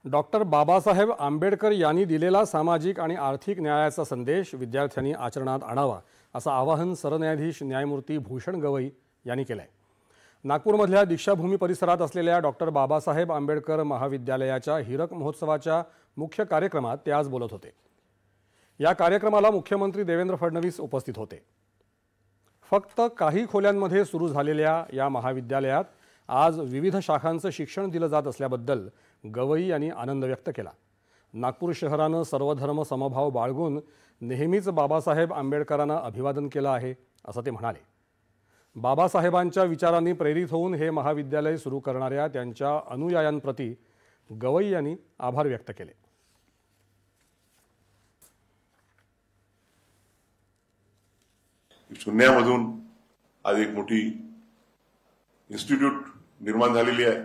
Doctor Babasaheb Ambedkar यांनी दिलेला सामाजिक आणि आर्थिक न्यायाचा संदेश विद्यार्थ्यांनी आचरणात आणावा असं आवाहन सरन्यायाधीश न्यायमूर्ती भूषण गवई यांनी केलं आहे। नागपूरमधल्या दीक्षाभूमी परिसरात असलेल्या डॉक्टर बाबासाहेब आंबेडकर महाविद्यालयाच्या हीरक महोत्सवाच्या मुख्य कार्यक्रमात ते आज बोलत होते। या कार्यक्रमाला मुख्यमंत्री देवेंद्र फडणवीस उपस्थित होते। फक्त काही खोल्यांमध्ये सुरू झालेल्या या महाविद्यालयात आज विविध शाखांचं शिक्षण दिलं जात असल्याबद्दल गवई यांनी आनंद व्यक्त केला। नागपूर शहरानं सर्वधर्म समभाव बाळगून नेहमीच बाबासाहेब आंबेडकरांना अभिवादन केलं आहे असं ते म्हणाले। बाबासाहेबांच्या विचारांनी प्रेरित होऊन हे महाविद्यालय सुरू करणाऱ्या त्यांच्या अनुयायांप्रती गवई यांनी आभार व्यक्त केले। शून्यामधून आज एक मोठी इन्स्टिट्यूट निर्माण झालेली आहे।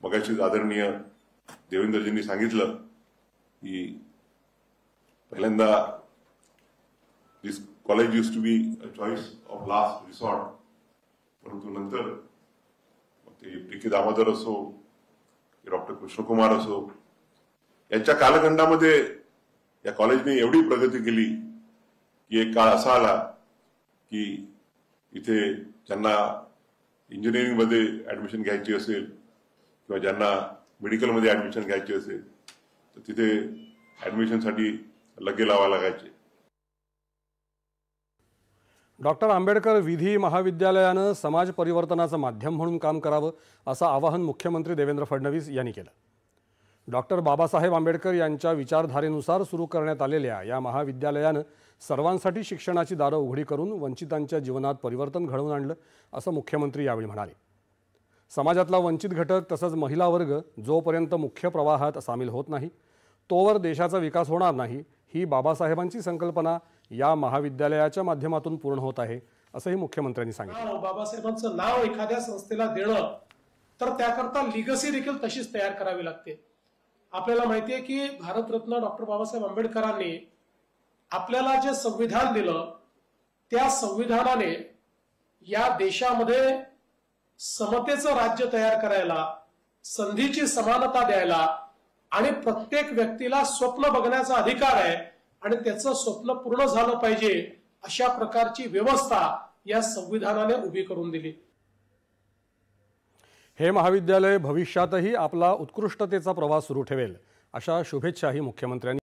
मगाशी आदरणीय देवेंद्रजींनी सांगितलं की पहिल्यांदा this college used to be a choice of last resort, परंतु नंतर ते पी.के. दामोदर असो, डॉक्टर कृष्णकुमार असो, यांच्या कालखंडामध्ये या कॉलेजने एवढी प्रगती केली की एक काळ असा आला की इथे ज्यांना इंजिनिअरिंग मध्ये ऍडमिशन घ्यायची असेल किंवा ज्यांना मेडिकल मध्ये ऍडमिशन घ्यायची असेल तर तिथे ऍडमिशनसाठी लगे लावा लागायचे। डॉक्टर आंबेडकर विधी महाविद्यालयानं समाज परिवर्तनाचं माध्यम म्हणून काम करावं असं आवाहन मुख्यमंत्री देवेंद्र फडणवीस यांनी केलं। डॉक्टर बाबासाहेब आंबेडकर यांच्या विचारधारेनुसार सुरू करण्यात आलेल्या या महाविद्यालयानं सर्वांसाठी शिक्षणाची दारं उघडी करून वंचितांच्या जीवनात परिवर्तन घडवून आणलं असं मुख्यमंत्री यावेळी म्हणाले। समाजातला वंचित घटक तसंच महिला वर्ग जोपर्यंत मुख्य प्रवाहात सामील होत नाही तोवर देशाचा विकास होणार नाही, ही बाबासाहेबांची संकल्पना या महाविद्यालयाच्या माध्यमातून पूर्ण होत आहे असंही मुख्यमंत्र्यांनी सांगितलं। बाबासाहेबांचं नाव एखाद्या संस्थेला देणं तर त्याकरता लिगसी देखील तशीच तयार करावी लागते। आपल्याला माहिती आहे की भारतरत्न डॉक्टर बाबासाहेब आंबेडकरांनी आपल्याला जे संविधान दिलं त्या संविधानाने या देशामध्ये समतेचं राज्य तयार करायला, संधीची समानता द्यायला आणि प्रत्येक व्यक्तीला स्वप्न बघण्याचा अधिकार आहे आणि त्याचं स्वप्न पूर्ण झालं पाहिजे अशा प्रकारची व्यवस्था या संविधानाने उभी करून दिली। हे महाविद्यालय भविष्यातही आपला उत्कृष्टतेचा प्रवास सुरू ठेवेल अशा शुभेच्छाही मुख्यमंत्र्यांनी